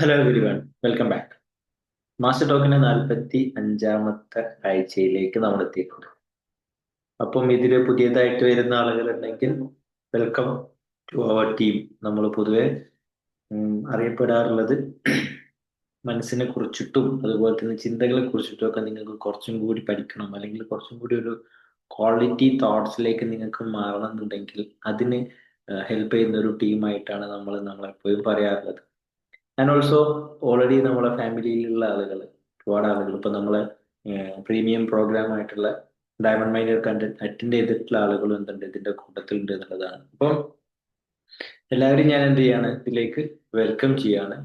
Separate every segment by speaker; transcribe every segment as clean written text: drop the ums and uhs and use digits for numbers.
Speaker 1: Hello everyone, welcome back. Master ടോക്കിന്റെ 45ാമത്തെ ആഴ്ചയിലേക്ക് നമ്മൾ എത്തിയിട്ടുണ്ട്. അപ്പം ഇതിൽ പുതിയതായിട്ട് വരുന്ന ആളുകളുണ്ടെങ്കിൽ വെൽക്കം ടു അവർ ടീം. നമ്മൾ പൊതുവെ അറിയപ്പെടാറുള്ളത് മനസ്സിനെ കുറിച്ചിട്ടും അതുപോലെ തന്നെ ചിന്തകളെ കുറിച്ചിട്ടും ഒക്കെ നിങ്ങൾക്ക് കുറച്ചും കൂടി പഠിക്കണം, അല്ലെങ്കിൽ കുറച്ചും കൂടി ഒരു ക്വാളിറ്റി തോട്ട്സിലേക്ക് നിങ്ങൾക്ക് മാറണം എന്നുണ്ടെങ്കിൽ അതിന് ഹെൽപ്പ് ചെയ്യുന്ന ഒരു ടീമായിട്ടാണ് നമ്മളെപ്പോഴും പറയാറുള്ളത്. ആൻഡ് ഓൾസോ ഓൾറെഡി നമ്മളെ ഫാമിലിയിലുള്ള ആളുകൾ, ഒരുപാട് ആളുകൾ ഇപ്പൊ നമ്മളെ പ്രീമിയം പ്രോഗ്രാം ആയിട്ടുള്ള ഡയമണ്ട് മൈനർ കണ്ടന്റ് അറ്റൻഡ് ചെയ്തിട്ടുള്ള ആളുകളും എന്തുണ്ട് ഇതിന്റെ കൂട്ടത്തിലുണ്ട് എന്നുള്ളതാണ്. അപ്പം എല്ലാവരും ഞാൻ എന്ത് ചെയ്യാണ്, ഇതിലേക്ക് വെൽക്കം ചെയ്യാണ്.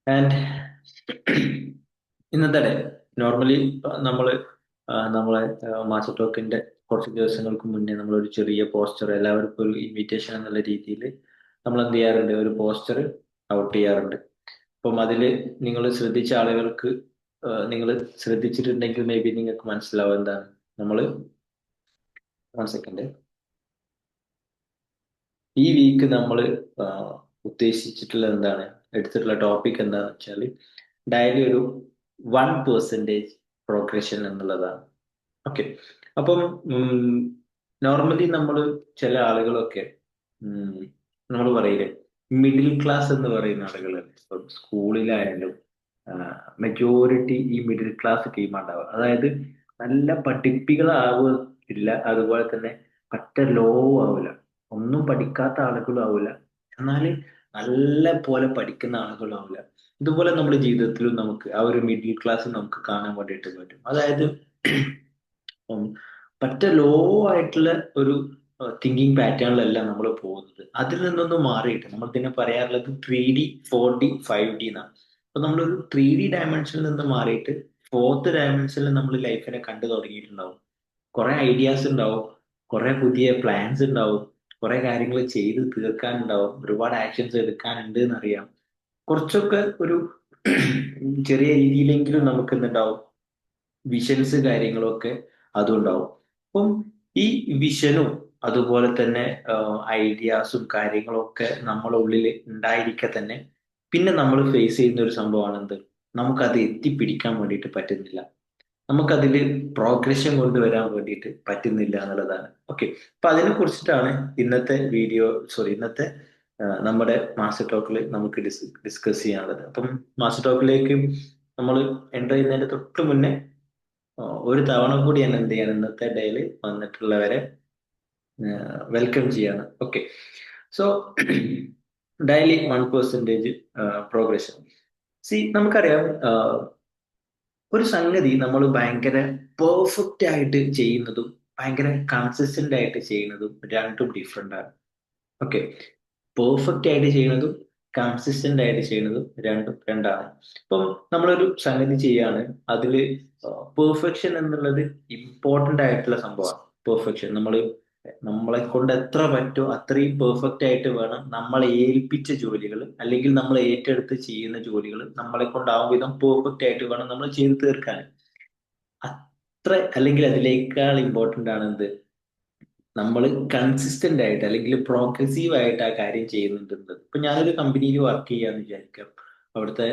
Speaker 1: ആൻഡ് ഇന്നത്തെ ഡേ നോർമലി നമ്മൾ നമ്മളെ മാസ്റ്റർ ടോക്കിന്റെ കുറച്ച് ദിവസങ്ങൾക്ക് മുന്നേ നമ്മളൊരു ചെറിയ പോസ്റ്റർ, എല്ലാവർക്കും ഒരു ഇൻവിറ്റേഷൻ എന്നുള്ള രീതിയിൽ നമ്മൾ എന്ത് ചെയ്യാറുണ്ട്, ഒരു പോസ്റ്റർ ഔട്ട് ചെയ്യാറുണ്ട്. അപ്പം അതിൽ നിങ്ങൾ ശ്രദ്ധിച്ച ആളുകൾക്ക്, നിങ്ങൾ ശ്രദ്ധിച്ചിട്ടുണ്ടെങ്കിൽ മേ ബി നിങ്ങൾക്ക് മനസ്സിലാവും എന്താണ് നമ്മൾ. 1 സെക്കൻഡ്. ഈ വീക്ക് നമ്മൾ ഉദ്ദേശിച്ചിട്ടുള്ള എന്താണ്, എടുത്തിട്ടുള്ള ടോപ്പിക് എന്താണെന്ന് വെച്ചാൽ ഡയലി ഒരു 1% പ്രോഗ്രഷൻ എന്നുള്ളതാണ്. ഓക്കെ. അപ്പം നോർമലി നമ്മൾ ചില ആളുകളൊക്കെ നമ്മൾ പറയില്ലേ, മിഡിൽ ക്ലാസ് എന്ന് പറയുന്ന ആളുകളല്ലേ. ഇപ്പം സ്കൂളിലായാലും മെജോറിറ്റി ഈ മിഡിൽ ക്ലാസ് ടീമാണ്ടാവുക. അതായത് നല്ല പഠിപ്പികളാവില്ല, അതുപോലെ തന്നെ പറ്റ ലോ ആവില്ല, ഒന്നും പഠിക്കാത്ത ആളുകളും ആവില്ല, എന്നാൽ നല്ല പോലെ പഠിക്കുന്ന ആളുകളും ആവില്ല. ഇതുപോലെ നമ്മുടെ ജീവിതത്തിലും നമുക്ക് ആ ഒരു മിഡിൽ ക്ലാസ് നമുക്ക് കാണാൻ വേണ്ടിയിട്ട് പറ്റും. അതായത് ഉം, പറ്റ ലോ ആയിട്ടുള്ള ഒരു തിങ്കിങ് പാറ്റേണിലല്ല നമ്മൾ പോകുന്നത്. അതിൽ നിന്നൊന്ന് മാറിയിട്ട് നമ്മൾ ഇതിനെ പറയാറുള്ളത് 3D 4D 5D എന്നാണ്. അപ്പൊ നമ്മളൊരു 3D ഡയമെൻഷനിൽ നിന്ന് മാറിയിട്ട് ഫോർത്ത് ഡയമെൻഷനിൽ നമ്മൾ ലൈഫിനെ കണ്ടു തുടങ്ങിയിട്ടുണ്ടാവും. കുറെ ഐഡിയാസ് ഉണ്ടാവും, കുറെ പുതിയ പ്ലാൻസ് ഉണ്ടാവും, കുറെ കാര്യങ്ങൾ ചെയ്ത് തീർക്കാനുണ്ടാവും, ഒരുപാട് ആക്ഷൻസ് എടുക്കാനുണ്ട് എന്നറിയാം. കുറച്ചൊക്കെ ഒരു ചെറിയ രീതിയിലെങ്കിലും നമുക്ക് എന്തുണ്ടാവും, വിഷൻസ് കാര്യങ്ങളൊക്കെ അതുണ്ടാവും. അപ്പം ഈ വിഷനും അതുപോലെ തന്നെ ഐഡിയാസും കാര്യങ്ങളൊക്കെ നമ്മളെ ഉള്ളിൽ ഉണ്ടായിരിക്കെ തന്നെ പിന്നെ നമ്മൾ ഫേസ് ചെയ്യുന്ന ഒരു സംഭവമാണ് എന്ത്, നമുക്കത് എത്തിപ്പിടിക്കാൻ വേണ്ടിയിട്ട് പറ്റുന്നില്ല, നമുക്കതിൽ പ്രോഗ്രഷൻ കൊണ്ടുവരാൻ വേണ്ടിയിട്ട് പറ്റുന്നില്ല എന്നുള്ളതാണ്. ഓക്കെ. അപ്പൊ അതിനെ കുറിച്ചിട്ടാണ് ഇന്നത്തെ വീഡിയോ, സോറി ഇന്നത്തെ നമ്മുടെ മാസ്റ്റർ ടോക്കിൽ നമുക്ക് ഡിസ്കസ് ചെയ്യാനുള്ളത്. അപ്പം മാസ്റ്റർ ടോക്കിലേക്ക് നമ്മൾ എൻ്റർ ചെയ്യുന്നതിന്റെ തൊട്ട് മുന്നേ ഒരു തവണ കൂടി ഞാൻ എന്ത് ചെയ്യാണ്, ഇന്നത്തെ ഡേയിൽ വന്നിട്ടുള്ളവരെ വെൽക്കം ചെയ്യാണ്. Okay. So daily 1% progression. C നമുക്കറിയാം, ഒരു സംഗതി നമ്മൾ ഭയങ്കര പെർഫെക്റ്റ് ആയിട്ട് ചെയ്യുന്നതും ഭയങ്കര കൺസിസ്റ്റന്റ് ആയിട്ട് ചെയ്യുന്നതും രണ്ടും ഡിഫറെന്റ് ആണ്. ഓക്കെ. പെർഫെക്റ്റ് ആയിട്ട് ചെയ്യുന്നതും കൺസിസ്റ്റന്റ് ആയിട്ട് ചെയ്യുന്നതും രണ്ടും രണ്ടാണ്. ഇപ്പം നമ്മളൊരു സംഗതി ചെയ്യാണ്, അതിൽ പെർഫെക്ഷൻ എന്നുള്ളത് ഇമ്പോർട്ടന്റ് ആയിട്ടുള്ള സംഭവമാണ്. പെർഫെക്ഷൻ നമ്മളെ കൊണ്ട് എത്ര പറ്റുമോ അത്രയും പെർഫെക്റ്റ് ആയിട്ട് വേണം നമ്മളെ ഏൽപ്പിച്ച ജോലികൾ, അല്ലെങ്കിൽ നമ്മൾ ഏറ്റെടുത്ത് ചെയ്യുന്ന ജോലികൾ നമ്മളെ കൊണ്ടാവും വിധം പെർഫെക്റ്റ് ആയിട്ട് വേണം നമ്മൾ ചെയ്ത് തീർക്കാൻ. അത്ര അല്ലെങ്കിൽ അതിനേക്കാൾ ഇമ്പോർട്ടന്റ് ആണ് എന്ത്, നമ്മൾ കൺസിസ്റ്റന്റ് ആയിട്ട് അല്ലെങ്കിൽ പ്രോഗ്രസീവ് ആയിട്ട് ആ കാര്യം ചെയ്യുന്നുണ്ട്. ഇപ്പൊ ഞാനൊരു കമ്പനിയിൽ വർക്ക് ചെയ്യാന്ന് വിചാരിക്കാം. അവിടുത്തെ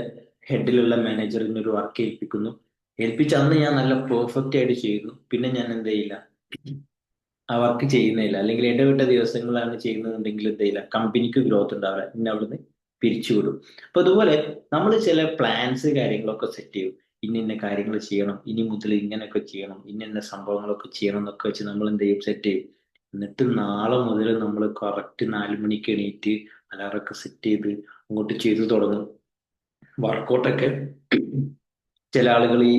Speaker 1: ഹെഡിലുള്ള മാനേജറിന് ഒരു വർക്ക് ഏൽപ്പിക്കുന്നു. ഏൽപ്പിച്ച അന്ന് ഞാൻ നല്ല പെർഫെക്റ്റ് ആയിട്ട് ചെയ്തു. പിന്നെ ഞാൻ എന്ത് ചെയ്യില്ല, ആ വർക്ക് ചെയ്യുന്നില്ല, അല്ലെങ്കിൽ ഇടവിട്ട ദിവസങ്ങളാണ് ചെയ്യുന്നതെങ്കിൽ എന്ത് ചെയ്യില്ല, കമ്പനിക്ക് ഗ്രോത്ത് ഉണ്ടാവില്ല, പിന്നെ അവിടുന്ന് പിരിച്ചുവിടും. അപ്പൊ അതുപോലെ നമ്മൾ ചില പ്ലാൻസ് കാര്യങ്ങളൊക്കെ സെറ്റ് ചെയ്യും. ഇന്ന ഇന്ന കാര്യങ്ങൾ ചെയ്യണം, ഇനി മുതൽ ഇങ്ങനെയൊക്കെ ചെയ്യണം, ഇന്ന ഇന്ന സംഭവങ്ങളൊക്കെ ചെയ്യണം എന്നൊക്കെ വെച്ച് നമ്മൾ എന്ത് ചെയ്യും, സെറ്റ് ചെയ്യും. എന്നിട്ട് നാളെ മുതൽ നമ്മൾ കറക്റ്റ് 4 മണിക്ക് എണീറ്റ് അലാറൊക്കെ സെറ്റ് ചെയ്ത് അങ്ങോട്ട് ചെയ്തു തുടങ്ങും. വർക്കൗട്ടൊക്കെ ചില ആളുകൾ ഈ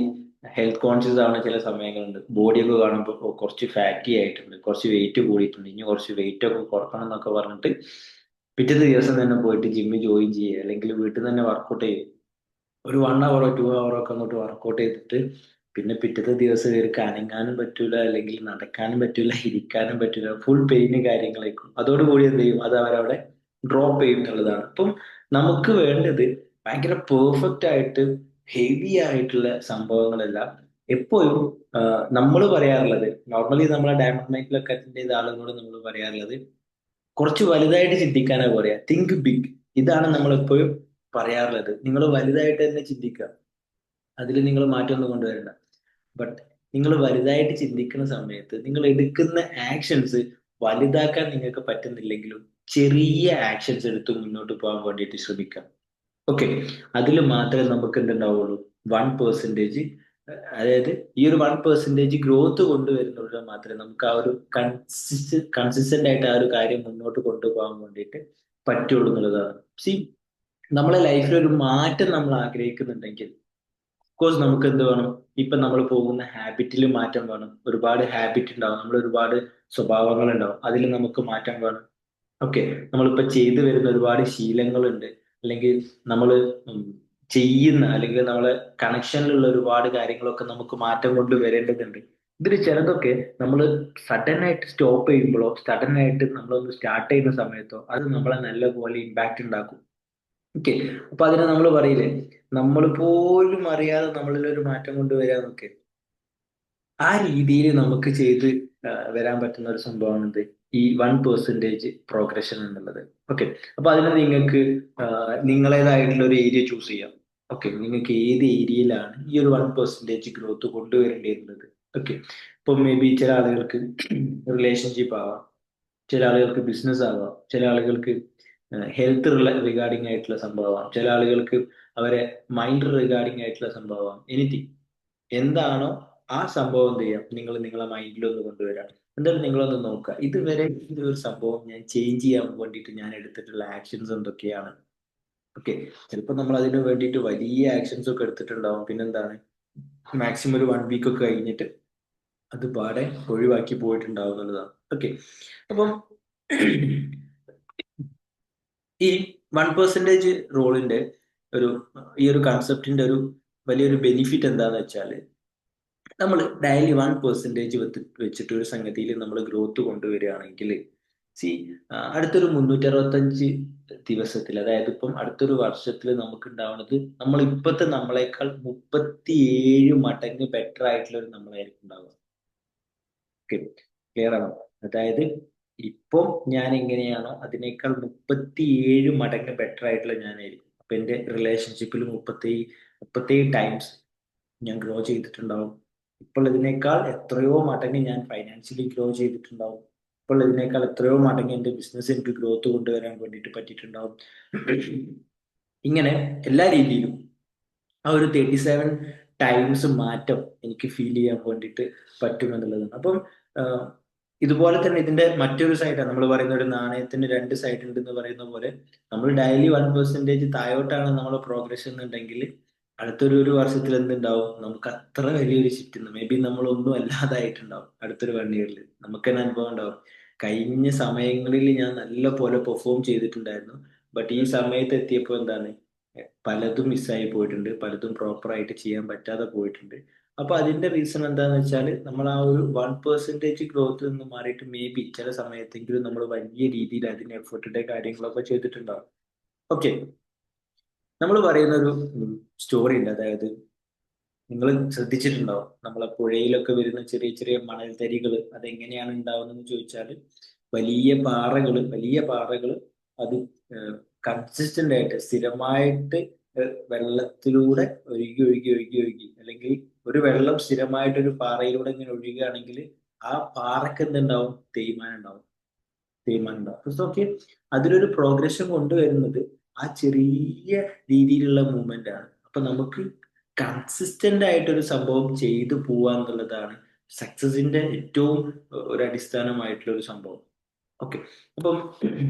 Speaker 1: ഹെൽത്ത് കോൺഷ്യസ് ആവുന്ന ചില സമയങ്ങളുണ്ട്. ബോഡിയൊക്കെ കാണുമ്പോൾ കുറച്ച് ഫാറ്റി ആയിട്ടുണ്ട്, കുറച്ച് വെയിറ്റ് കൂടിയിട്ടുണ്ട്, ഇനി കുറച്ച് വെയിറ്റ് ഒക്കെ കുറക്കണം എന്നൊക്കെ പറഞ്ഞിട്ട് പിറ്റത്തെ ദിവസം തന്നെ പോയിട്ട് ജിമ്മിൽ ജോയിൻ ചെയ്യുക, അല്ലെങ്കിൽ വീട്ടിൽ നിന്ന് തന്നെ വർക്കൗട്ട് ചെയ്യും. ഒരു 1 അവറോ 2 അവറോ ഒക്കെ അങ്ങോട്ട് വർക്കൗട്ട് ചെയ്തിട്ട് പിന്നെ പിറ്റത്തെ ദിവസം ഇവർക്ക് അനങ്ങാനും പറ്റൂല, അല്ലെങ്കിൽ നടക്കാനും പറ്റൂല, ഇരിക്കാനും പറ്റൂല, ഫുൾ പെയിന് കാര്യങ്ങളായിരിക്കും. അതോടുകൂടി എന്ത് ചെയ്യും, അത് അവരവിടെ ഡ്രോപ്പ് ചെയ്യുന്നുള്ളതാണ്. അപ്പം നമുക്ക് വേണ്ടത് ഭയങ്കര പെർഫെക്റ്റ് ആയിട്ട് ഹെവി ആയിട്ടുള്ള സംഭവങ്ങളെല്ലാം എപ്പോഴും നമ്മൾ പറയാറുള്ളത്, നോർമലി നമ്മളെ ഡയമണ്ട് മൈക്കിലൊക്കെ അറ്റൻഡ് ചെയ്ത ആളുകളോട് നമ്മൾ പറയാറുള്ളത് കുറച്ച് വലുതായിട്ട് ചിന്തിക്കാനാ പറയാ, തിങ്ക് ബിഗ്. ഇതാണ് നമ്മൾ എപ്പോഴും പറയാറുള്ളത്. നിങ്ങൾ വലുതായിട്ട് തന്നെ ചിന്തിക്കുക, അതിൽ നിങ്ങൾ മാറ്റമൊന്നും കൊണ്ടുവരണ്ട. ബട്ട് നിങ്ങൾ വലുതായിട്ട് ചിന്തിക്കുന്ന സമയത്ത് നിങ്ങൾ എടുക്കുന്ന ആക്ഷൻസ് വലുതാക്കാൻ നിങ്ങൾക്ക് പറ്റുന്നില്ലെങ്കിലും ചെറിയ ആക്ഷൻസ് എടുത്ത് മുന്നോട്ട് പോകാൻ വേണ്ടിയിട്ട് ശ്രമിക്കാം. ഓക്കെ, അതിൽ മാത്രമേ നമുക്ക് എന്തുണ്ടാവുള്ളൂ, 1%, അതായത് ഈ ഒരു 1% ഗ്രോത്ത് കൊണ്ടുവരുന്നതിലൂടെ മാത്രമേ നമുക്ക് ആ ഒരു കൺസിസ്റ്റന്റ് ആയിട്ട് ആ ഒരു കാര്യം മുന്നോട്ട് കൊണ്ടുപോകാൻ വേണ്ടിയിട്ട് പറ്റുള്ളൂ എന്നുള്ളതാണ്. സി, നമ്മളെ ലൈഫിൽ ഒരു മാറ്റം നമ്മൾ ആഗ്രഹിക്കുന്നുണ്ടെങ്കിൽ കോഴ്സ് നമുക്ക് എന്ത് വേണം, ഇപ്പൊ നമ്മൾ പോകുന്ന ഹാബിറ്റിൽ മാറ്റം വേണം. ഒരുപാട് ഹാബിറ്റ് ഉണ്ടാവും, നമ്മൾ ഒരുപാട് സ്വഭാവങ്ങൾ ഉണ്ടാവും, അതിൽ നമുക്ക് മാറ്റം വേണം. ഓക്കെ, നമ്മളിപ്പോ ചെയ്തു വരുന്ന ഒരുപാട് ശീലങ്ങളുണ്ട്, അല്ലെങ്കിൽ നമ്മൾ ചെയ്യുന്ന അല്ലെങ്കിൽ നമ്മളെ കണക്ഷനിലുള്ള ഒരുപാട് കാര്യങ്ങളൊക്കെ നമുക്ക് മാറ്റം കൊണ്ട് വരേണ്ടതുണ്ട്. ഇതിൽ ചിലതൊക്കെ നമ്മൾ സഡൻ ആയിട്ട് സ്റ്റോപ്പ് ചെയ്യുമ്പോഴോ സഡൻ ആയിട്ട് നമ്മളൊന്ന് സ്റ്റാർട്ട് ചെയ്യുന്ന സമയത്തോ അത് നമ്മളെ നല്ല പോലെ ഇമ്പാക്റ്റ് ഉണ്ടാക്കും. ഓക്കെ, അപ്പൊ അതിനെ നമ്മൾ പറയില്ലേ, നമ്മൾ പോലും അറിയാതെ നമ്മളിൽ ഒരു മാറ്റം കൊണ്ടുവരാന്നൊക്കെ. ആ രീതിയിൽ നമുക്ക് ചെയ്ത് വരാൻ പറ്റുന്ന ഒരു സംഭവമാണ് ഇത്, ഈ 1% പ്രോഗ്രഷൻ എന്നുള്ളത്. ഓക്കെ, അപ്പൊ അതിന് നിങ്ങൾക്ക് നിങ്ങളേതായിട്ടുള്ള ഒരു ഏരിയ ചൂസ് ചെയ്യാം. ഓക്കെ, നിങ്ങൾക്ക് ഏത് ഏരിയയിലാണ് ഈ ഒരു 1% ഗ്രോത്ത് കൊണ്ടുവരേണ്ടിയിരുന്നത്. ഓക്കെ, ഇപ്പൊ മേ ബി ചില ആളുകൾക്ക് റിലേഷൻഷിപ്പ് ആവാം, ചില ആളുകൾക്ക് ബിസിനസ് ആവാം, ചില ആളുകൾക്ക് ഹെൽത്ത് റിഗാർഡിംഗ് ആയിട്ടുള്ള സംഭവമാവാം, ചില ആളുകൾക്ക് അവരെ മൈൻഡ് റിഗാർഡിംഗ് ആയിട്ടുള്ള സംഭവമാവാം. എനിത്തിങ് എന്താണോ ആ സംഭവം എന്ത് ചെയ്യാം, നിങ്ങൾ നിങ്ങളെ മൈൻഡിൽ ഒന്ന് കൊണ്ടുവരാം. എന്നിട്ട് നിങ്ങളൊന്ന് നോക്കുക, ഇതുവരെ ഈ ഒരു സംഭവം ഞാൻ ചേഞ്ച് ചെയ്യാൻ വേണ്ടിയിട്ട് ഞാൻ എടുത്തിട്ടുള്ള ആക്ഷൻസ് എന്തൊക്കെയാണ്. ഓക്കെ, ചിലപ്പോൾ നമ്മൾ അതിന് വേണ്ടിയിട്ട് വലിയ ആക്ഷൻസ് ഒക്കെ എടുത്തിട്ടുണ്ടാവും, പിന്നെന്താണ് മാക്സിമം ഒരു 1 വീക്ക് ഒക്കെ കഴിഞ്ഞിട്ട് അത് പാടെ ഒഴിവാക്കി പോയിട്ടുണ്ടാവും എന്നുള്ളതാണ്. ഓക്കെ, അപ്പം ഈ 1% റോളിന്റെ ഒരു ഈ ഒരു കൺസെപ്റ്റിന്റെ ഒരു വലിയൊരു ബെനിഫിറ്റ് എന്താന്ന് വെച്ചാൽ, നമ്മൾ ഡെയിലി 1% വെച്ചിട്ട് ഒരു സംഗതിയിൽ നമ്മൾ ഗ്രോത്ത് കൊണ്ടുവരികയാണെങ്കിൽ, സി, അടുത്തൊരു 365 ദിവസത്തിൽ, അതായത് ഇപ്പം അടുത്തൊരു വർഷത്തിൽ നമുക്ക് ഉണ്ടാവുന്നത് നമ്മൾ ഇപ്പോഴത്തെ നമ്മളെക്കാൾ 37 മടങ്ങ് ബെറ്റർ ആയിട്ടുള്ള ഒരു നമ്മളായിരിക്കും ഉണ്ടാവുക. ക്ലിയർ ആണോ? അതായത് ഇപ്പം ഞാൻ എങ്ങനെയാണോ അതിനേക്കാൾ 37 മടങ്ങ് ബെറ്റർ ആയിട്ടുള്ള ഞാനായിരിക്കും. അപ്പൊ എന്റെ റിലേഷൻഷിപ്പിൽ 37 ടൈംസ് ഞാൻ ഗ്രോ ചെയ്തിട്ടുണ്ടാവും. ഇപ്പോൾ ഇതിനേക്കാൾ എത്രയോ മടങ്ങ് ഞാൻ ഫൈനാൻഷ്യലി ഗ്രോ ചെയ്തിട്ടുണ്ടാവും. ഇപ്പോൾ ഇതിനേക്കാൾ എത്രയോ മടങ്ങ് എന്റെ ബിസിനസ് എനിക്ക് ഗ്രോത്ത് കൊണ്ടുവരാൻ വേണ്ടിയിട്ട് പറ്റിയിട്ടുണ്ടാവും. ഇങ്ങനെ എല്ലാ രീതിയിലും ആ ഒരു 37 ടൈംസ് മാറ്റം എനിക്ക് ഫീൽ ചെയ്യാൻ വേണ്ടിയിട്ട് പറ്റും എന്നുള്ളതാണ്. അപ്പം ആഹ്, ഇതുപോലെ തന്നെ ഇതിന്റെ മറ്റൊരു സൈഡാണ്, നമ്മൾ പറയുന്ന ഒരു നാണയത്തിന് രണ്ട് സൈഡ് ഉണ്ട് എന്ന് പറയുന്ന പോലെ, നമ്മൾ ഡെയിലി 1% താഴോട്ടാണ് നമ്മളെ പ്രോഗ്രഷൻ എന്നുണ്ടെങ്കിൽ അടുത്തൊരു വർഷത്തിൽ എന്തുണ്ടാവും, നമുക്ക് അത്ര വലിയൊരു ഷിഫ്റ്റ്, മേ ബി നമ്മളൊന്നും അല്ലാതായിട്ടുണ്ടാവും അടുത്തൊരു 1 ഇയറിൽ. നമുക്ക് തന്നെ അനുഭവം ഉണ്ടാവും, കഴിഞ്ഞ സമയങ്ങളിൽ ഞാൻ നല്ല പോലെ പെർഫോം ചെയ്തിട്ടുണ്ടായിരുന്നു, ബട്ട് ഈ സമയത്ത് എത്തിയപ്പോൾ എന്താണ്, പലതും മിസ്സായി പോയിട്ടുണ്ട്, പലതും പ്രോപ്പർ ആയിട്ട് ചെയ്യാൻ പറ്റാതെ പോയിട്ടുണ്ട്. അപ്പൊ അതിന്റെ റീസൺ എന്താന്ന് വെച്ചാൽ, നമ്മൾ ആ ഒരു 1% ഗ്രോത്ത് നിന്ന് മാറിയിട്ട് മേ ബി ചില സമയത്തെങ്കിലും നമ്മൾ വലിയ രീതിയിൽ അതിന് എഫേർട്ടിന്റെ കാര്യങ്ങളൊക്കെ ചെയ്തിട്ടുണ്ടാവും. ഓക്കെ, നമ്മൾ പറയുന്ന ഒരു സ്റ്റോറി ഉണ്ട്, അതായത് നിങ്ങൾ ശ്രദ്ധിച്ചിട്ടുണ്ടാവും, നമ്മളെ പുഴയിലൊക്കെ വരുന്ന ചെറിയ ചെറിയ മണൽത്തരികൾ അതെങ്ങനെയാണ് ഉണ്ടാവുന്നതെന്ന് ചോദിച്ചാൽ, വലിയ പാറകൾ അത് കൺസിസ്റ്റന്റ് ആയിട്ട് സ്ഥിരമായിട്ട് വെള്ളത്തിലൂടെ ഒഴുകി ഒഴുകി ഒഴുകി ഒഴുകി, അല്ലെങ്കിൽ ഒരു വെള്ളം സ്ഥിരമായിട്ട് ഒരു പാറയിലൂടെ ഇങ്ങനെ ഒഴുകുകയാണെങ്കിൽ ആ പാറക്ക് എന്തുണ്ടാവും, തേയ്മാനം ഉണ്ടാവും. ഓക്കെ, അതിലൊരു പ്രോഗ്രഷൻ കൊണ്ടുവരുന്നത് ആ ചെറിയ രീതിയിലുള്ള മൂവ്മെന്റ് ആണ്. അപ്പൊ നമുക്ക് കൺസിസ്റ്റന്റ് ആയിട്ടൊരു സംഭവം ചെയ്തു പോവുക എന്നുള്ളതാണ് സക്സസിന്റെ ഏറ്റവും ഒരു അടിസ്ഥാനമായിട്ടുള്ള ഒരു സംഭവം. ഓക്കെ, അപ്പം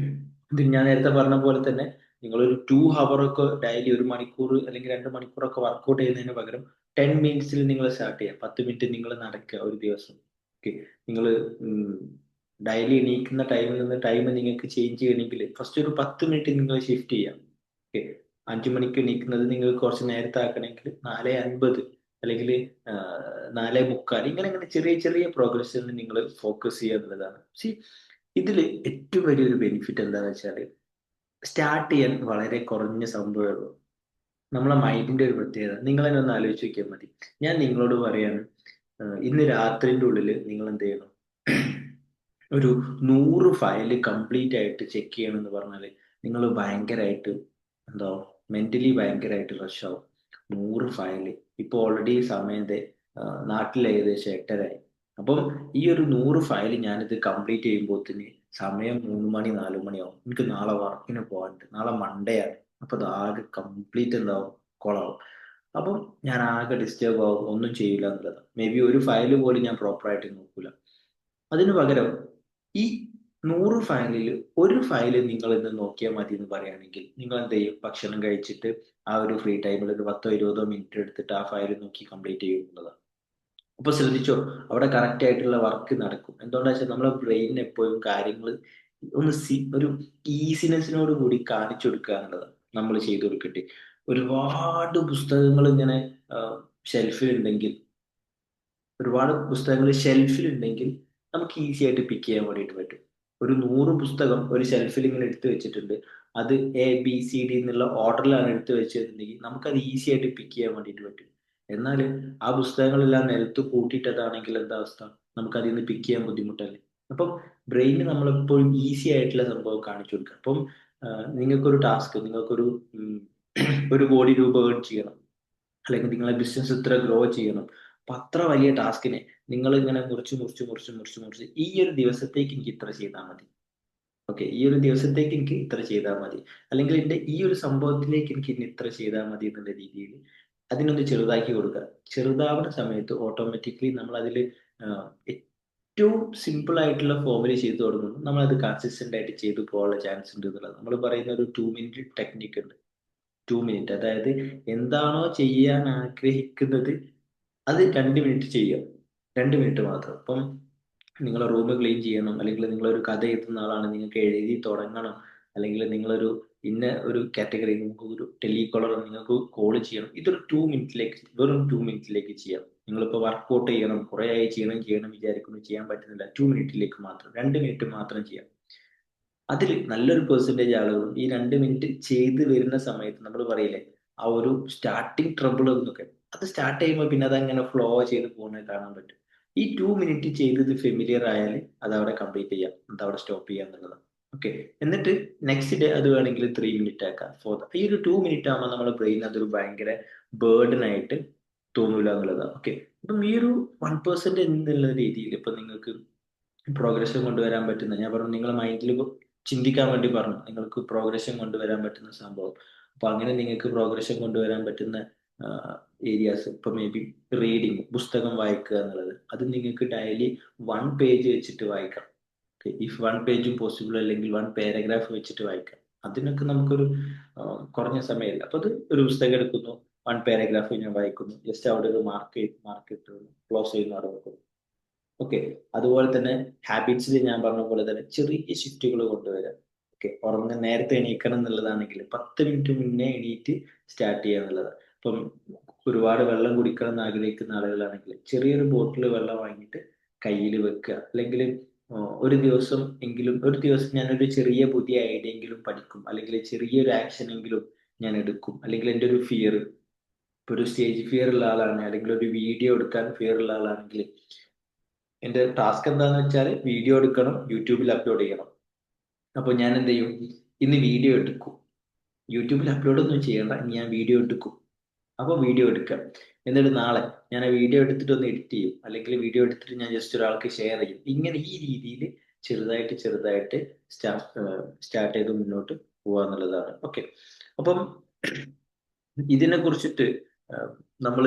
Speaker 1: ഇത് ഞാൻ നേരത്തെ പറഞ്ഞ പോലെ തന്നെ, നിങ്ങളൊരു 2 ഹവർ ഒക്കെ ഡെയിലി 1 മണിക്കൂർ അല്ലെങ്കിൽ 2 മണിക്കൂറൊക്കെ വർക്കൗട്ട് ചെയ്യുന്നതിന് പകരം 10 മിനിറ്റ്സിൽ നിങ്ങൾ സ്റ്റാർട്ട് ചെയ്യാം. 10 മിനിറ്റ് നിങ്ങൾ നടക്കുക ഒരു ദിവസം. ഓക്കെ, നിങ്ങൾ ഡെയിലി എണീക്കുന്ന ടൈമിൽ നിന്ന് ടൈം നിങ്ങൾക്ക് ചേഞ്ച് ചെയ്യണമെങ്കിൽ ഫസ്റ്റ് ഒരു 10 മിനിറ്റ് നിങ്ങൾ ഷിഫ്റ്റ് ചെയ്യാം. ഓക്കെ, 5 മണിക്ക് എണീക്കുന്നത് നിങ്ങൾ കുറച്ച് നേരത്തെ ആക്കണമെങ്കിൽ 4:50, അല്ലെങ്കിൽ 4:45, ഇങ്ങനെ ഇങ്ങനെ ചെറിയ ചെറിയ പ്രോഗ്രസ്സിൽ നിങ്ങൾ ഫോക്കസ് ചെയ്യുക എന്നുള്ളതാണ്. ഇതിൽ ഏറ്റവും വലിയൊരു ബെനിഫിറ്റ് എന്താണെന്ന് വെച്ചാൽ, സ്റ്റാർട്ട് ചെയ്യാൻ വളരെ കുറഞ്ഞ സംഭവമേ ഉള്ളൂ. നമ്മളെ മൈൻഡിന്റെ ഒരു പ്രത്യേകത നിങ്ങൾ തന്നെ ഒന്ന് ആലോചിച്ച് നോക്കിയാൽ മതി. ഞാൻ നിങ്ങളോട് പറയാണ്, ഇന്ന് രാത്രിന്റെ ഉള്ളിൽ നിങ്ങൾ എന്ത് ചെയ്യണം, ഒരു 100 ഫയൽ കംപ്ലീറ്റ് ആയിട്ട് ചെക്ക് ചെയ്യണം എന്ന് പറഞ്ഞാൽ നിങ്ങൾ ഭയങ്കരമായിട്ട് എന്താ മെന്റലി ഭയങ്കരമായിട്ട് റഷ് ആവും. 100 ഫയല് ഇപ്പൊ ഓൾറെഡി സമയം നാട്ടിൽ ഏകദേശം 8:30 അപ്പം ഈ ഒരു 100 ഫയൽ ഞാനിത് കംപ്ലീറ്റ് ചെയ്യുമ്പോത്തിന് സമയം 3 മണി 4 മണിയാവും. എനിക്ക് നാളെ വർക്കിന് പോകാനുണ്ട്, നാളെ മൺഡേ ആണ്. അപ്പൊ അതാകെ കംപ്ലീറ്റ് എന്താവും, കൊളാവും. അപ്പം ഞാൻ ആകെ ഡിസ്റ്റർബ് ആവും, ഒന്നും ചെയ്യില്ല എന്നുള്ളതാണ്. മേ ബി ഒരു ഫയൽ പോലും ഞാൻ പ്രോപ്പറായിട്ട് നോക്കൂല. അതിനു പകരം ഈ 100 ഫയലിൽ ഒരു ഫയൽ നിങ്ങൾ ഇന്ന് നോക്കിയാൽ മതി എന്ന് പറയുകയാണെങ്കിൽ നിങ്ങൾ എന്ത് ചെയ്യും? ഭക്ഷണം കഴിച്ചിട്ട് ആ ഒരു ഫ്രീ ടൈമിൽ ഒരു 10-20 മിനിറ്റ് എടുത്തിട്ട് ആ ഫയൽ നോക്കി കംപ്ലീറ്റ് ചെയ്യും എന്നുള്ളതാണ്. അപ്പൊ ശ്രദ്ധിച്ചോ, അവിടെ കറക്റ്റ് ആയിട്ടുള്ള വർക്ക് നടക്കും. എന്തുകൊണ്ടാ വെച്ചാൽ നമ്മളെ ബ്രെയിനിന് എപ്പോഴും കാര്യങ്ങൾ ഒരു ഈസിനെസ്സിനോട് കൂടി കാണിച്ചു കൊടുക്കുക എന്നുള്ളതാണ് നമ്മൾ ചെയ്തു കൊടുക്കട്ടെ. ഒരുപാട് പുസ്തകങ്ങൾ ഇങ്ങനെ ഷെൽഫിൽ ഉണ്ടെങ്കിൽ ഒരുപാട് പുസ്തകങ്ങൾ ഷെൽഫിൽ ഉണ്ടെങ്കിൽ നമുക്ക് ഈസി ആയിട്ട് പിക്ക് ചെയ്യാൻ വേണ്ടിയിട്ട് പറ്റും. ഒരു 100 പുസ്തകം ഒരു ഷെൽഫിൽ ഇങ്ങനെ എടുത്തു വെച്ചിട്ടുണ്ട്, അത് ABCD എന്നുള്ള ഓർഡറിലാണ് എടുത്തു വെച്ചിട്ടുണ്ടെങ്കിൽ നമുക്കത് ഈസി ആയിട്ട് പിക്ക് ചെയ്യാൻ വേണ്ടിയിട്ട് പറ്റും. എന്നാൽ ആ പുസ്തകങ്ങളെല്ലാം നിലത്ത് കൂട്ടിയിട്ടതാണെങ്കിൽ എന്താ അവസ്ഥ? നമുക്ക് അതിൽ നിന്ന് പിക്ക് ചെയ്യാൻ ബുദ്ധിമുട്ടല്ലേ? അപ്പം ബ്രെയിന് നമ്മളെപ്പോഴും ഈസി ആയിട്ടുള്ള സംഭവം കാണിച്ചു കൊടുക്കുക. അപ്പം നിങ്ങൾക്കൊരു ടാസ്ക്, നിങ്ങൾക്കൊരു ഉം, 1 കോടി രൂപ ഏൺ ചെയ്യണം, അല്ലെങ്കിൽ നിങ്ങളെ ബിസിനസ് ഇത്ര ഗ്രോ ചെയ്യണം. അപ്പൊ അത്ര വലിയ ടാസ്കിനെ നിങ്ങൾ ഇങ്ങനെ മുറിച്ച് മുറിച്ച് മുറിച്ച് മുറിച്ച് മുറിച്ച് ഈ ഒരു ദിവസത്തേക്ക് എനിക്ക് ഇത്ര ചെയ്താൽ മതി, ഓക്കെ, ഈ ഒരു ദിവസത്തേക്ക് എനിക്ക് ഇത്ര ചെയ്താൽ മതി, അല്ലെങ്കിൽ എന്റെ ഈ ഒരു സംഭവത്തിലേക്ക് എനിക്ക് ഇനി ഇത്ര ചെയ്താൽ മതി എന്നുള്ള രീതിയിൽ അതിനൊന്ന് ചെറുതാക്കി കൊടുക്കുക. ചെറുതാവുന്ന സമയത്ത് ഓട്ടോമാറ്റിക്കലി നമ്മൾ അതിൽ ഏറ്റവും സിമ്പിൾ ആയിട്ടുള്ള ഫോമിൽ ചെയ്തു തുടങ്ങുന്നു, നമ്മൾ അത് കൺസിസ്റ്റന്റ് ആയിട്ട് ചെയ്തു പോകാനുള്ള ചാൻസ് ഉണ്ട് എന്നുള്ളത്. നമ്മൾ പറയുന്ന ഒരു 2 മിനിറ്റ് ടെക്നിക്ക് ഉണ്ട്. 2 മിനിറ്റ്, അതായത് എന്താണോ ചെയ്യാൻ ആഗ്രഹിക്കുന്നത് അത് 2 മിനിറ്റ് ചെയ്യുക. 2 മിനിറ്റ് മാത്രം. ഇപ്പം നിങ്ങളെ റൂം ക്ലീൻ ചെയ്യണം, അല്ലെങ്കിൽ നിങ്ങളൊരു കഥ എഴുതുന്ന ആളാണ്, നിങ്ങൾക്ക് എഴുതി തുടങ്ങണം, അല്ലെങ്കിൽ നിങ്ങളൊരു ഇന്ന ഒരു കാറ്റഗറി, നിങ്ങൾക്ക് ഒരു ടെലികോളർ നിങ്ങൾക്ക് കോൾ ചെയ്യണം, ഇതൊരു 2 മിനിറ്റിലേക്ക്, വെറും 2 മിനിറ്റിലേക്ക് ചെയ്യാം. നിങ്ങളിപ്പോൾ വർക്ക്ഔട്ട് ചെയ്യണം, കുറെ ആയി ചെയ്യണം ചെയ്യണം വിചാരിക്കുന്നു, ചെയ്യാൻ പറ്റുന്നില്ല, 2 മിനിറ്റിലേക്ക് മാത്രം, 2 മിനിറ്റ് മാത്രം ചെയ്യാം. അതിൽ നല്ലൊരു പെർസെൻറ്റേജ് ആളുകളും ഈ 2 മിനിറ്റ് ചെയ്ത് വരുന്ന സമയത്ത് നമ്മൾ പറയില്ലേ, ആ ഒരു സ്റ്റാർട്ടിങ് ട്രബിൾ എന്നൊക്കെ, അത് സ്റ്റാർട്ട് ചെയ്യുമ്പോൾ പിന്നെ അതങ്ങനെ ഫ്ലോ ചെയ്ത് പോകുന്നത് കാണാൻ പറ്റും. ഈ 2 മിനിറ്റ് ചെയ്തത് ഫെമിലിയർ ആയാൽ അത് അവിടെ കംപ്ലീറ്റ് ചെയ്യാം, അത് അവിടെ സ്റ്റോപ്പ് ചെയ്യാം എന്നുള്ളതാണ്. ഓക്കെ, എന്നിട്ട് നെക്സ്റ്റ് ഡേ അത് വേണമെങ്കിൽ 3 മിനിറ്റ് ആക്കാം. ഈ ഒരു 2 മിനിറ്റ് ആകുമ്പോൾ നമ്മുടെ ബ്രെയിൻ അതൊരു ഭയങ്കര ബേർഡൻ ആയിട്ട് തോന്നൂല എന്നുള്ളതാണ്. ഓക്കെ, അപ്പം ഈ ഒരു 1% എന്നുള്ള രീതിയിൽ ഇപ്പൊ നിങ്ങൾക്ക് പ്രോഗ്രഷൻ കൊണ്ടുവരാൻ പറ്റുന്ന, ഞാൻ പറഞ്ഞു നിങ്ങൾ മൈൻഡിൽ ചിന്തിക്കാൻ വേണ്ടി പറഞ്ഞു, നിങ്ങൾക്ക് പ്രോഗ്രഷൻ കൊണ്ടുവരാൻ പറ്റുന്ന സംഭവം. അപ്പൊ അങ്ങനെ നിങ്ങൾക്ക് പ്രോഗ്രഷൻ കൊണ്ടുവരാൻ പറ്റുന്ന ഏരിയാസ് ഇപ്പൊ മേ ബി റീഡിങ്, പുസ്തകം വായിക്കുക എന്നുള്ളത്, അത് നിങ്ങൾക്ക് ഡെയിലി 1 പേജ് വെച്ചിട്ട് വായിക്കാം. ഇഫ് 1 പേജും പോസിബിൾ അല്ലെങ്കിൽ 1 പാരഗ്രാഫ് വെച്ചിട്ട് വായിക്കാം. അതിനൊക്കെ നമുക്കൊരു കുറഞ്ഞ സമയമില്ല. അപ്പൊ അത് ഒരു പുസ്തകം എടുക്കുന്നു, 1 പാരഗ്രാഫ് ഞാൻ വായിക്കുന്നു, ജസ്റ്റ് അവിടെ ഒരു മാർക്ക് ഇട്ട് ക്ലോസ് ചെയ്യുന്ന അവിടെ വെക്കുന്നു. ഓക്കെ, അതുപോലെ തന്നെ ഹാബിറ്റ്സിൽ ഞാൻ പറഞ്ഞ പോലെ തന്നെ ചെറിയ ഷിഫ്റ്റുകൾ കൊണ്ടുവരാം. ഓക്കെ, ഉറങ്ങാൻ നേരത്തെ എണീക്കണം എന്നുള്ളതാണെങ്കിൽ 10 മിനിറ്റ് മുന്നേ എണീറ്റ് സ്റ്റാർട്ട് ചെയ്യുക എന്നുള്ളതാണ്. ഇപ്പം ഒരുപാട് വെള്ളം കുടിക്കണം എന്ന് ആഗ്രഹിക്കുന്ന ആളുകളാണെങ്കിൽ ചെറിയൊരു ബോട്ടിൽ വെള്ളം വാങ്ങിയിട്ട് കയ്യിൽ വെക്കുക, അല്ലെങ്കിൽ ഒരു ദിവസം എങ്കിലും, ഒരു ദിവസം ഞാനൊരു ചെറിയ പുതിയ ഐഡിയ എങ്കിലും പഠിക്കും, അല്ലെങ്കിൽ ചെറിയൊരു ആക്ഷൻ എങ്കിലും ഞാൻ എടുക്കും. അല്ലെങ്കിൽ എൻ്റെ ഒരു ഫിയർ, ഇപ്പൊ ഒരു സ്റ്റേജ് ഫിയർ ഉള്ള ആളാണ്, അല്ലെങ്കിൽ ഒരു വീഡിയോ എടുക്കാൻ ഫിയർ ഉള്ള ആളാണെങ്കിൽ എന്റെ ടാസ്ക് എന്താന്ന് വെച്ചാൽ വീഡിയോ എടുക്കണം, യൂട്യൂബിൽ അപ്ലോഡ് ചെയ്യണം. അപ്പോൾ ഞാൻ എന്ത് ചെയ്യും? ഇന്ന് വീഡിയോ എടുക്കും. യൂട്യൂബിൽ അപ്ലോഡ് ഒന്നും ചെയ്യണ്ട, ഇനി ഞാൻ വീഡിയോ എടുക്കും. അപ്പോൾ വീഡിയോ എടുക്കാം. എന്നിട്ട് നാളെ ഞാൻ ആ വീഡിയോ എടുത്തിട്ട് ഒന്ന് എഡിറ്റ് ചെയ്യും, അല്ലെങ്കിൽ വീഡിയോ എടുത്തിട്ട് ഞാൻ ജസ്റ്റ് ഒരാൾക്ക് ഷെയർ ചെയ്യും. ഇങ്ങനെ ഈ രീതിയിൽ ചെറുതായിട്ട് ചെറുതായിട്ട് സ്റ്റാർട്ട് ചെയ്ത് മുന്നോട്ട് പോവുക എന്നുള്ളതാണ്. ഓക്കെ, അപ്പം ഇതിനെ കുറിച്ചിട്ട് നമ്മൾ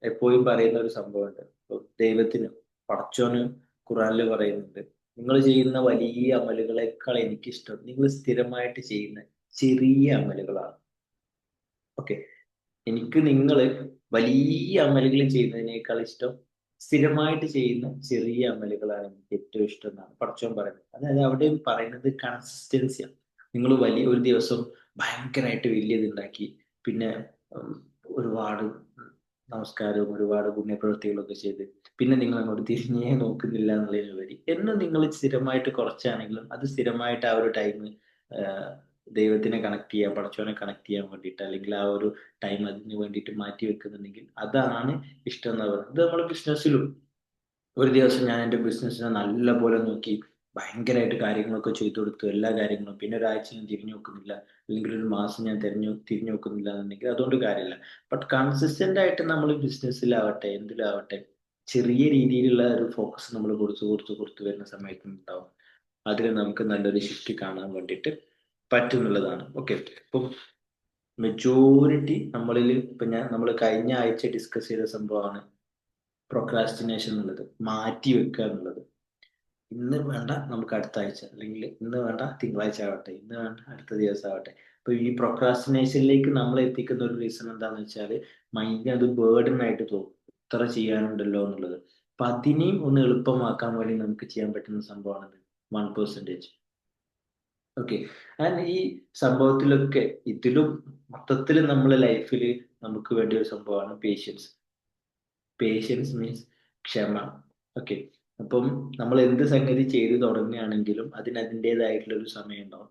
Speaker 1: എപ്പോഴും പറയുന്ന ഒരു സംഭവമുണ്ട്. ഇപ്പൊ ദൈവത്തിന്, പടച്ചോന് ഖുറാനിൽ പറയുന്നുണ്ട്, നിങ്ങൾ ചെയ്യുന്ന വലിയ അമലുകളെക്കാൾ എനിക്കിഷ്ടം നിങ്ങൾ സ്ഥിരമായിട്ട് ചെയ്യുന്ന ചെറിയ അമലുകളാണ്. ഓക്കെ, എനിക്ക് നിങ്ങൾ വലിയ അമലുകൾ ചെയ്യുന്നതിനേക്കാൾ ഇഷ്ടം സ്ഥിരമായിട്ട് ചെയ്യുന്ന ചെറിയ അമലുകളാണ് എനിക്ക് ഏറ്റവും ഇഷ്ടം എന്നാണ് പടച്ചോൻ പറയുന്നത്. അതായത് അവിടെ പറയുന്നത് കൺസിസ്റ്റൻസിയാണ്. നിങ്ങൾ വലിയ ഒരു ദിവസം ഭയങ്കരമായിട്ട് വലിയത് ഉണ്ടാക്കി, പിന്നെ ഉം, ഒരുപാട് നമസ്കാരവും ഒരുപാട് പുണ്യപ്രവൃത്തികളൊക്കെ ചെയ്ത് പിന്നെ നിങ്ങൾ അങ്ങോട്ട് തിരിഞ്ഞേ നോക്കുന്നില്ല എന്നുള്ളതിനുപരി എന്നും നിങ്ങൾ സ്ഥിരമായിട്ട് കുറച്ചാണെങ്കിലും അത് സ്ഥിരമായിട്ട് ആ ഒരു ടൈം ദൈവത്തിനെ കണക്ട് ചെയ്യാൻ, പടച്ചോനെ കണക്ട് ചെയ്യാൻ വേണ്ടിയിട്ട്, അല്ലെങ്കിൽ ആ ഒരു ടൈം അതിന് വേണ്ടിയിട്ട് മാറ്റി വെക്കുന്നുണ്ടെങ്കിൽ അതാണ് ഇഷ്ടം എന്ന് പറയുന്നത്. ഇത് നമ്മുടെ ബിസിനസ്സിലും ഒരു ദിവസം ഞാൻ എൻ്റെ ബിസിനസ്സിനെ നല്ല പോലെ നോക്കി ഭയങ്കരമായിട്ട് കാര്യങ്ങളൊക്കെ ചെയ്തു കൊടുത്തു, എല്ലാ കാര്യങ്ങളും. പിന്നെ ഒരാഴ്ച ഞാൻ തിരിഞ്ഞു നോക്കുന്നില്ല, അല്ലെങ്കിൽ ഒരു മാസം ഞാൻ തിരിഞ്ഞു നോക്കുന്നില്ല എന്നുണ്ടെങ്കിൽ അതുകൊണ്ട് കാര്യമില്ല. ബട്ട് കൺസിസ്റ്റന്റ് ആയിട്ട് നമ്മൾ ബിസിനസ്സിലാവട്ടെ എന്തിലാവട്ടെ ചെറിയ രീതിയിലുള്ള ഒരു ഫോക്കസ് നമ്മൾ കൊടുത്തു വരുന്ന സമയത്ത് ഉണ്ടാവും അതിൽ നമുക്ക് നല്ലൊരു ഷിഫ്റ്റ് കാണാൻ വേണ്ടിയിട്ട് പറ്റുന്നുള്ളതാണ്. ഓക്കെ. ഇപ്പം മെജോറിറ്റി നമ്മളിൽ ഇപ്പൊ നമ്മൾ കഴിഞ്ഞ ആഴ്ച ഡിസ്കസ് ചെയ്ത സംഭവമാണ് പ്രൊക്രാസ്റ്റിനേഷൻ എന്നുള്ളത്, മാറ്റി വെക്കുക എന്നുള്ളത്. ഇന്ന് വേണ്ട നമുക്ക് അടുത്ത ആഴ്ച, അല്ലെങ്കിൽ ഇന്ന് വേണ്ട തിങ്കളാഴ്ച ആവട്ടെ, ഇന്ന് വേണ്ട അടുത്ത ദിവസം ആവട്ടെ. അപ്പൊ ഈ പ്രൊക്രാസ്റ്റിനേഷനിലേക്ക് നമ്മൾ എത്തിക്കുന്ന ഒരു റീസൺ എന്താണെന്ന് വെച്ചാൽ മൈൻഡിന് അത് ബേർഡൻ ആയിട്ട് തോന്നും, ഇത്ര ചെയ്യാനുണ്ടല്ലോ എന്നുള്ളത്. അപ്പൊ അതിനെയും ഒന്ന് എളുപ്പമാക്കാൻ വേണ്ടി നമുക്ക് ചെയ്യാൻ പറ്റുന്ന സംഭവമാണത് 1%. ഓക്കെ. ആൻഡ് ഈ സംഭവത്തിലൊക്കെ ഇതിലും മൊത്തത്തിൽ നമ്മളെ ലൈഫിൽ നമുക്ക് വേണ്ടിയ ഒരു സംഭവമാണ് പേഷ്യൻസ്. പേഷ്യൻസ് മീൻസ് ക്ഷമ. ഓക്കെ. അപ്പം നമ്മൾ എന്ത് സംഗതി ചെയ്തു തുടങ്ങുകയാണെങ്കിലും അതിന് അതിൻ്റെതായിട്ടുള്ള ഒരു സമയം ഉണ്ടാവും.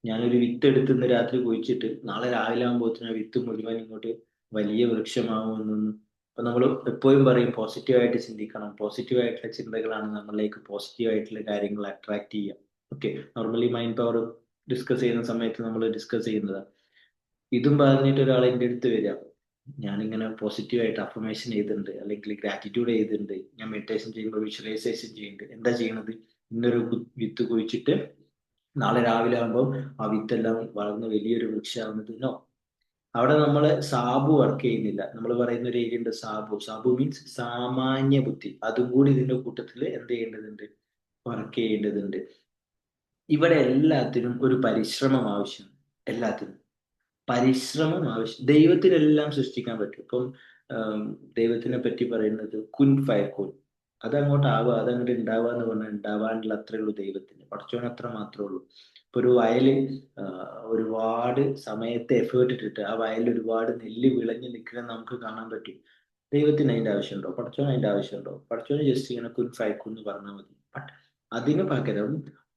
Speaker 1: ഞാനൊരു വിത്ത് എടുത്ത് ഇന്ന് രാത്രി കുഴിച്ചിട്ട് നാളെ രാവിലെ ആകുമ്പോഴത്തേന് ആ വിത്ത് മുഴുവൻ ഇങ്ങോട്ട് വലിയ വൃക്ഷമാവുമെന്നൊന്നും. അപ്പൊ നമ്മൾ എപ്പോഴും പറയും പോസിറ്റീവായിട്ട് ചിന്തിക്കണം, പോസിറ്റീവ് ആയിട്ടുള്ള ചിന്തകളാണ് നമ്മളിലേക്ക് പോസിറ്റീവ് ആയിട്ടുള്ള കാര്യങ്ങൾ അട്രാക്ട് ചെയ്യുക. Okay. Normally mind power discuss ചെയ്യുന്ന സമയത്ത് നമ്മൾ ഡിസ്കസ് ചെയ്യുന്നത് ഇതും പറഞ്ഞിട്ട് ഒരാൾ എൻ്റെ അടുത്ത് വരിക, ഞാനിങ്ങനെ പോസിറ്റീവായിട്ട് അഫർമേഷൻ ചെയ്തിട്ടുണ്ട്, അല്ലെങ്കിൽ ഗ്രാറ്റിറ്റ്യൂഡ് ചെയ്തിട്ടുണ്ട്, ഞാൻ മെഡിറ്റേഷൻ ചെയ്യുമ്പോൾ വിഷ്വലൈസേഷൻ ചെയ്യുന്നുണ്ട്, എന്താ ചെയ്യണത്, ഇന്നൊരു വിത്ത് കുഴിച്ചിട്ട് നാളെ രാവിലെ ആകുമ്പോൾ ആ വിത്തെല്ലാം വളർന്ന് വലിയൊരു വൃക്ഷമാവുന്നത്. നോ. അവിടെ നമ്മൾ സാബു വർക്ക് ചെയ്യുന്നില്ല. നമ്മൾ പറയുന്ന ഒരു ഏരിയ ഉണ്ട്, സാബു. സാബു മീൻസ് സാമാന്യ ബുദ്ധി. അതും കൂടി ഇതിന്റെ കൂട്ടത്തിൽ എന്ത് ചെയ്യേണ്ടതുണ്ട്, വർക്ക് ചെയ്യേണ്ടതുണ്ട്. ഇവിടെ എല്ലാത്തിനും ഒരു പരിശ്രമം ആവശ്യമാണ്. എല്ലാത്തിനും പരിശ്രമം ആവശ്യം. ദൈവത്തിനെല്ലാം സൃഷ്ടിക്കാൻ പറ്റും. ഇപ്പം ദൈവത്തിനെ പറ്റി പറയുന്നത് കുൻ ഫയക്കൂൻ, അതങ്ങോട്ട് ആവുക, അതങ്ങോട്ട് ഉണ്ടാവുക എന്ന് പറഞ്ഞാൽ ഉണ്ടാവാനുള്ള അത്രേ ഉള്ളൂ ദൈവത്തിന്. പടച്ചോന് അത്ര മാത്രമേ ഉള്ളൂ. ഇപ്പൊ ഒരു വയല് ഒരുപാട് സമയത്ത് എഫേർട്ട് ഇട്ടിട്ട് ആ വയലിൽ ഒരുപാട് നെല്ല് വിളഞ്ഞ് നിൽക്കുന്നത് നമുക്ക് കാണാൻ പറ്റും. ദൈവത്തിന് അതിന്റെ ആവശ്യമുണ്ടോ? പടച്ചോന് അതിന്റെ ആവശ്യമുണ്ടോ? പടച്ചോന് ജസ്റ്റ് ഇങ്ങനെ കുൻ ഫയക്കൂൻ എന്ന് പറഞ്ഞാൽ മതി. ബട്ട് അതിന് പകരം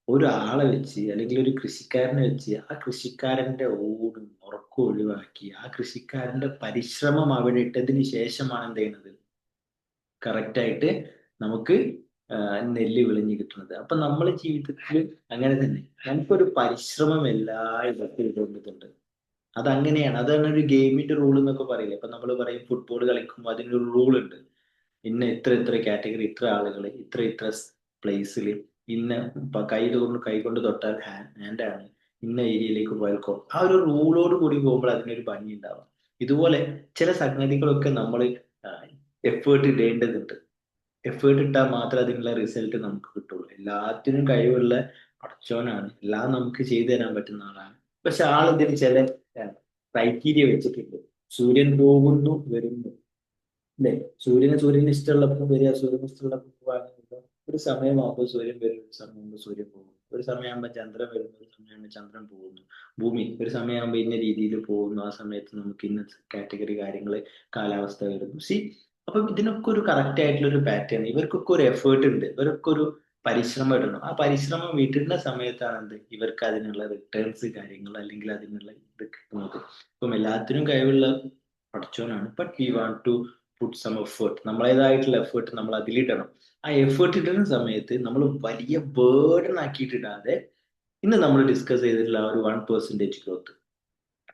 Speaker 1: ഒരാളെ വെച്ച്, അല്ലെങ്കിൽ ഒരു കൃഷിക്കാരനെ വെച്ച് ആ കൃഷിക്കാരന്റെ ഊടും ഉറക്കവും ഒഴിവാക്കി ആ കൃഷിക്കാരന്റെ പരിശ്രമം അവിടെ ഇട്ടതിന് ശേഷമാണ് എന്ത് ചെയ്യുന്നത്, കറക്റ്റ് ആയിട്ട് നമുക്ക് നെല്ല് വിളഞ്ഞു കിട്ടുന്നത്. അപ്പൊ നമ്മളെ ജീവിതത്തിൽ അങ്ങനെ തന്നെ നമുക്കൊരു പരിശ്രമം എല്ലാ ഇടത്തിലും കൊണ്ടിട്ടുണ്ട്. അതങ്ങനെയാണ്. അതാണ് ഒരു ഗെയിമിന്റെ റൂൾ എന്നൊക്കെ പറയില്ലേ. ഇപ്പൊ നമ്മൾ പറയും ഫുട്ബോൾ കളിക്കുമ്പോൾ അതിനൊരു റൂൾ ഉണ്ട്. ഇന്ന ഇത്ര ഇത്ര കാറ്റഗറി, ഇത്ര ആളുകൾ, ഇത്ര ഇത്ര പ്ലേസിൽ, ഇന്ന കൈ കൊണ്ട് തൊട്ടാൽ ഹാൻഡ് ആണ്, ഇന്ന ഏരിയയിലേക്ക് പോയാൽ ആ ഒരു റൂളോട് കൂടി പോകുമ്പോൾ അതിനൊരു ഭംഗി ഉണ്ടാവും. ഇതുപോലെ ചില സംഗതികളൊക്കെ നമ്മൾ എഫേർട്ട് ഇടേണ്ടതുണ്ട്. എഫേർട്ട് ഇട്ടാൽ മാത്രമേ അതിനുള്ള റിസൾട്ട് നമുക്ക് കിട്ടുള്ളൂ. എല്ലാത്തിനും കഴിവുള്ള പടച്ചോനാണ്, എല്ലാം നമുക്ക് ചെയ്തു തരാൻ പറ്റുന്ന ആളാണ്. പക്ഷെ ആളിതിന് ചില ക്രൈറ്റീരിയ വെച്ചിട്ടുണ്ട്. സൂര്യൻ പോകുന്നു വരുന്നു, അല്ലെ? സൂര്യന് ഇഷ്ടമുള്ളപ്പോൾ വരിക, സൂര്യന് ഇഷ്ടമുള്ളപ്പോൾ പോകാനുള്ള ഒരു സമയമാകുമ്പോൾ സൂര്യൻ വരും, ഒരു സമയമാകുമ്പോൾ സൂര്യൻ പോകും, ഒരു സമയമാകുമ്പോൾ ചന്ദ്രൻ വരുന്നു, ഒരു സമയമാകുമ്പോൾ ചന്ദ്രൻ പോകുന്നു. ഭൂമി ഒരു സമയമാകുമ്പോൾ ഇന്ന രീതിയിൽ പോകുന്നു, ആ സമയത്ത് നമുക്ക് ഇന്ന കാറ്റഗറി കാര്യങ്ങൾ കാലാവസ്ഥ വരുന്നു. സി, അപ്പം ഇതിനൊക്കെ ഒരു കറക്റ്റ് ആയിട്ടുള്ള ഒരു പാറ്റേൺ, ഇവർക്കൊക്കെ ഒരു എഫേർട്ട് ഉണ്ട്, ഇവർക്കൊക്കെ ഒരു പരിശ്രമം ഇടണം. ആ പരിശ്രമം വിടുന്ന സമയത്താണ് എന്ത് ഇവർക്ക് അതിനുള്ള റിട്ടേൺസ് കാര്യങ്ങൾ, അല്ലെങ്കിൽ അതിനുള്ള ഇത് കിട്ടുന്നത്. ഇപ്പം എല്ലാത്തിനും കഴിവുള്ള പഠിച്ചോനാണ്. But we want to put some effort, നമ്മളേതായിട്ടുള്ള എഫേർട്ട് നമ്മൾ അതിലിടണം. ആ എഫേർട്ട് ഇടുന്ന സമയത്ത് നമ്മൾ വലിയ ബേർഡൻ ആക്കിയിട്ടിടാതെ ഇന്ന് നമ്മൾ ഡിസ്കസ് ചെയ്തിട്ടുള്ള ആ ഒരു 1% ഗ്രോത്ത്,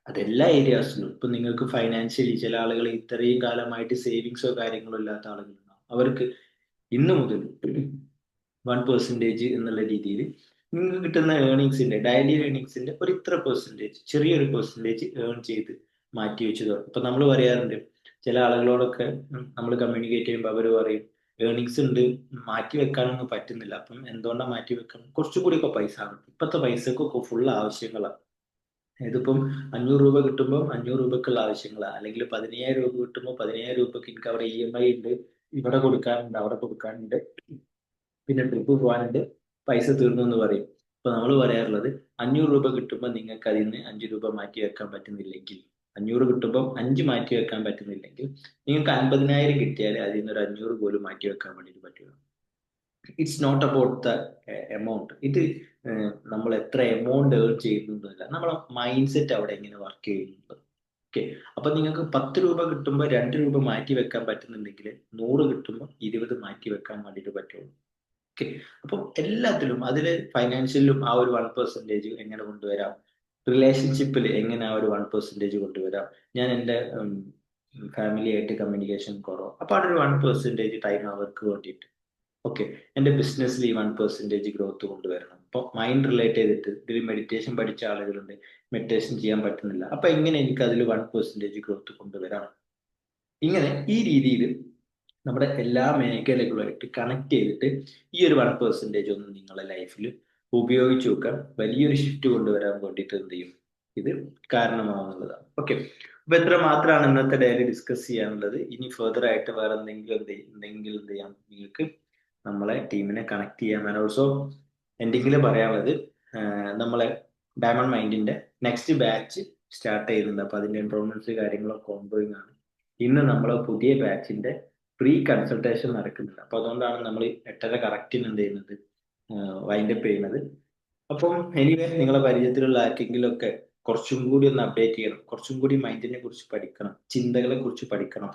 Speaker 1: അതെല്ലാ ഏരിയാസിലും. ഇപ്പൊ നിങ്ങൾക്ക് ഫൈനാൻഷ്യലി ചില ആളുകൾ ഇത്രയും കാലമായിട്ട് സേവിങ്സോ കാര്യങ്ങളോ ഇല്ലാത്ത ആളുകളുണ്ടാവും. അവർക്ക് ഇന്ന് മുതൽ 1% എന്നുള്ള രീതിയിൽ നിങ്ങൾക്ക് കിട്ടുന്ന ഏർണിങ്സിന്റെ, ഡെയിലി ഏർണിങ്സിന്റെ ഒരു ഇത്ര പെർസെന്റേജ്, ചെറിയൊരു പെർസെന്റേജ് ഏൺ ചെയ്ത് മാറ്റി വെച്ച് തുടങ്ങും. ഇപ്പൊ നമ്മൾ പറയാറുണ്ട് ചില ആളുകളോടൊക്കെ, നമ്മൾ കമ്മ്യൂണിക്കേറ്റ് ചെയ്യുമ്പോൾ അവർ പറയും ഏർണിങ്സ് ഉണ്ട്, മാറ്റി വെക്കാനൊന്നും പറ്റുന്നില്ല. അപ്പം എന്തുകൊണ്ടാണ് മാറ്റി വെക്കണം, കുറച്ചുകൂടി ഒക്കെ പൈസ ആകും. ഇപ്പോഴത്തെ പൈസക്കൊക്കെ ഫുൾ ആവശ്യങ്ങളാണ്. ഇതിപ്പം 500 രൂപ കിട്ടുമ്പോൾ 500 രൂപക്കുള്ള ആവശ്യങ്ങളാണ്, അല്ലെങ്കിൽ 15,000 രൂപ കിട്ടുമ്പോൾ 15,000 രൂപക്ക് എനിക്ക് അവിടെ EMI ഉണ്ട്, ഇവിടെ കൊടുക്കാനുണ്ട്, അവിടെ കൊടുക്കാനുണ്ട്, പിന്നെ ട്രിപ്പ് പോകാനുണ്ട്, പൈസ തീർന്നു എന്ന് പറയും. അപ്പൊ നമ്മൾ പറയാറുള്ളത് 500 രൂപ കിട്ടുമ്പോൾ നിങ്ങൾക്ക് അതിൽ നിന്ന് 5 രൂപ മാറ്റി വെക്കാൻ പറ്റുന്നില്ലെങ്കിൽ, 500 കിട്ടുമ്പോൾ 5 മാറ്റി വെക്കാൻ പറ്റുന്നില്ലെങ്കിൽ, നിങ്ങൾക്ക് 50,000 കിട്ടിയാൽ അതിൽ നിന്ന് ഒരു 500 പോലും മാറ്റി വെക്കാൻ വേണ്ടിയിട്ട് പറ്റുക. It's not about the amount. ഇത് നമ്മൾ എത്ര എമൗണ്ട് ഏൺ ചെയ്യുന്നതല്ല, നമ്മളെ മൈൻഡ് സെറ്റ് അവിടെ എങ്ങനെ വർക്ക് ചെയ്യുന്നുണ്ട്. ഓക്കെ. അപ്പൊ നിങ്ങൾക്ക് 10 രൂപ കിട്ടുമ്പോൾ 2 രൂപ മാറ്റി വെക്കാൻ പറ്റുന്നുണ്ടെങ്കിൽ 100 കിട്ടുമ്പോൾ 20 മാറ്റി വെക്കാൻ വേണ്ടിയിട്ട് പറ്റുള്ളൂ. ഓക്കെ. അപ്പം എല്ലാത്തിലും അതിൽ ഫൈനാൻഷ്യലിലും ആ ഒരു 1% എങ്ങനെ കൊണ്ടുവരാം, റിലേഷൻഷിപ്പിൽ എങ്ങനെ ആ ഒരു 1% കൊണ്ടുവരാം, ഞാൻ എൻ്റെ ഫാമിലി ആയിട്ട് കമ്മ്യൂണിക്കേഷൻ കുറവ്, അപ്പൊ അതൊരു 1% ടൈം അവർക്ക് വേണ്ടിയിട്ട്. ഓക്കെ. എൻ്റെ ബിസിനസ്സിൽ ഈ 1% ഗ്രോത്ത് കൊണ്ടുവരണം. അപ്പോൾ മൈൻഡ് റിലേറ്റ് ചെയ്തിട്ട് ഇതിൽ മെഡിറ്റേഷൻ പഠിച്ച ആളുകളുണ്ട്, മെഡിറ്റേഷൻ ചെയ്യാൻ പറ്റുന്നില്ല, അപ്പൊ എങ്ങനെ എനിക്ക് അതിൽ 1% ഗ്രോത്ത് കൊണ്ടുവരാം. ഇങ്ങനെ ഈ രീതിയിൽ നമ്മുടെ എല്ലാ മേഖലകളുമായിട്ട് കണക്ട് ചെയ്തിട്ട് ഈ ഒരു 1% ഒന്ന് നിങ്ങളുടെ ലൈഫിൽ ഉപയോഗിച്ച് നോക്കാൻ വലിയൊരു ഷിഫ്റ്റ് കൊണ്ടുവരാൻ വേണ്ടിയിട്ട് എന്ത് ചെയ്യും, ഇത് കാരണമാവുന്നതാണ്. ഓക്കെ. അപ്പൊ എത്ര മാത്രമാണ് ഇന്നത്തെ ഡയറി ഡിസ്കസ് ചെയ്യാനുള്ളത്. ഇനി ഫെർദർ ആയിട്ട് വേറെ എന്തെങ്കിലും എന്ത് ചെയ്യാം നിങ്ങൾക്ക് നമ്മളെ ടീമിനെ കണക്ട് ചെയ്യാം. ആൻഡ് ഓൾസോ എന്തെങ്കിലും പറയാനുള്ളത്, നമ്മളെ ഡയമണ്ട് മൈൻഡിന്റെ നെക്സ്റ്റ് ബാച്ച് സ്റ്റാർട്ട് ചെയ്യുന്നുണ്ട്. അപ്പൊ അതിന്റെ എൻറോൾമെന്റ്സ് കാര്യങ്ങളൊക്കെ ഓൺഗോയിങ് ആണ്. ഇന്ന് നമ്മളെ പുതിയ ബാച്ചിന്റെ പ്രീ കൺസൾട്ടേഷൻ നടക്കുന്നുണ്ട്. അപ്പൊ അതുകൊണ്ടാണ് നമ്മൾ 8:30 കറക്റ്റിന് എന്ത് ചെയ്യുന്നത്, വൈൻഡപ്പ് ചെയ്യുന്നത്. അപ്പം എനിവേ നിങ്ങളെ പരിചയത്തിലുള്ള ആർക്കെങ്കിലും ഒക്കെ കുറച്ചും കൂടി ഒന്ന് അപ്ഡേറ്റ് ചെയ്യണം, കുറച്ചും കൂടി മൈൻഡിനെ കുറിച്ച് പഠിക്കണം, ചിന്തകളെ കുറിച്ച് പഠിക്കണം,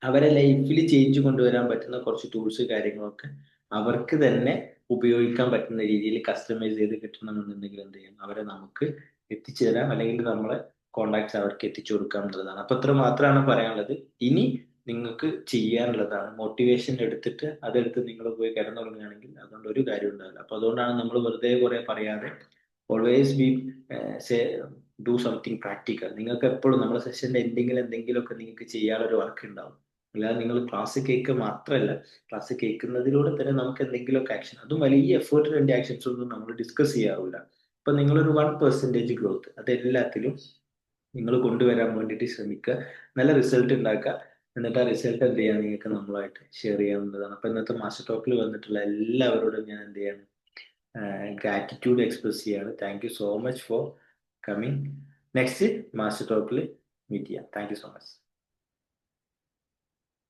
Speaker 1: അവരെ ലൈഫിൽ ചേഞ്ച് കൊണ്ടുവരാൻ പറ്റുന്ന കുറച്ച് ടൂൾസ് കാര്യങ്ങളൊക്കെ അവർക്ക് തന്നെ ഉപയോഗിക്കാൻ പറ്റുന്ന രീതിയിൽ കസ്റ്റമൈസ് ചെയ്ത് കിട്ടണമെന്നുണ്ടെങ്കിൽ എന്ത് ചെയ്യണം, അവരെ നമുക്ക് എത്തിച്ചു തരാം, അല്ലെങ്കിൽ നമ്മളെ കോണ്ടാക്ട്സ് അവർക്ക് എത്തിച്ചു കൊടുക്കാം എന്നുള്ളതാണ്. അപ്പൊ ഇത്ര മാത്രമാണ് പറയാനുള്ളത്. ഇനി നിങ്ങൾക്ക് ചെയ്യാനുള്ളതാണ് മോട്ടിവേഷൻ എടുത്തിട്ട് അതെടുത്ത് നിങ്ങൾ പോയി കിടന്നുറങ്ങുകയാണെങ്കിൽ അതുകൊണ്ട് ഒരു കാര്യം ഉണ്ടാവില്ല. അപ്പൊ അതുകൊണ്ടാണ് നമ്മൾ വെറുതെ കുറെ പറയാതെ always be say do something practical. നിങ്ങൾക്ക് എപ്പോഴും നമ്മുടെ സെഷന്റെ എൻഡിങ്ങിൽ എന്തെങ്കിലുമൊക്കെ നിങ്ങൾക്ക് ചെയ്യാനുള്ള വർക്ക് ഉണ്ടാവും. അല്ലാതെ നിങ്ങൾ ക്ലാസ് കേൾക്കുക മാത്രമല്ല, ക്ലാസ് കേൾക്കുന്നതിലൂടെ തന്നെ നമുക്ക് എന്തെങ്കിലുമൊക്കെ ആക്ഷൻ, അതും വലിയ എഫേർട്ട് വേണ്ടി ആക്ഷൻസ് ഒന്നും നമ്മൾ ഡിസ്കസ് ചെയ്യാറില്ല. അപ്പൊ നിങ്ങളൊരു 1% ഗ്രോത്ത് അത് എല്ലാത്തിലും നിങ്ങൾ കൊണ്ടുവരാൻ വേണ്ടിയിട്ട് ശ്രമിക്കുക, നല്ല റിസൾട്ട് ഉണ്ടാക്കുക. എന്നിട്ട് ആ റിസൾട്ട് എന്ത് ചെയ്യാൻ നിങ്ങൾക്ക് നമ്മളുമായിട്ട് ഷെയർ ചെയ്യാവുന്നതാണ്. അപ്പൊ ഇന്നത്തെ മാസ്റ്റർ ടോക്കിൽ വന്നിട്ടുള്ള എല്ലാവരോടും ഞാൻ എന്ത് ചെയ്യാണ്, ഗ്രാറ്റിറ്റ്യൂഡ് എക്സ്പ്രസ് ചെയ്യാണ്. Thank you so much for coming. Next master ടോക്കിൽ മീറ്റ് ചെയ്യാം. Thank you so much.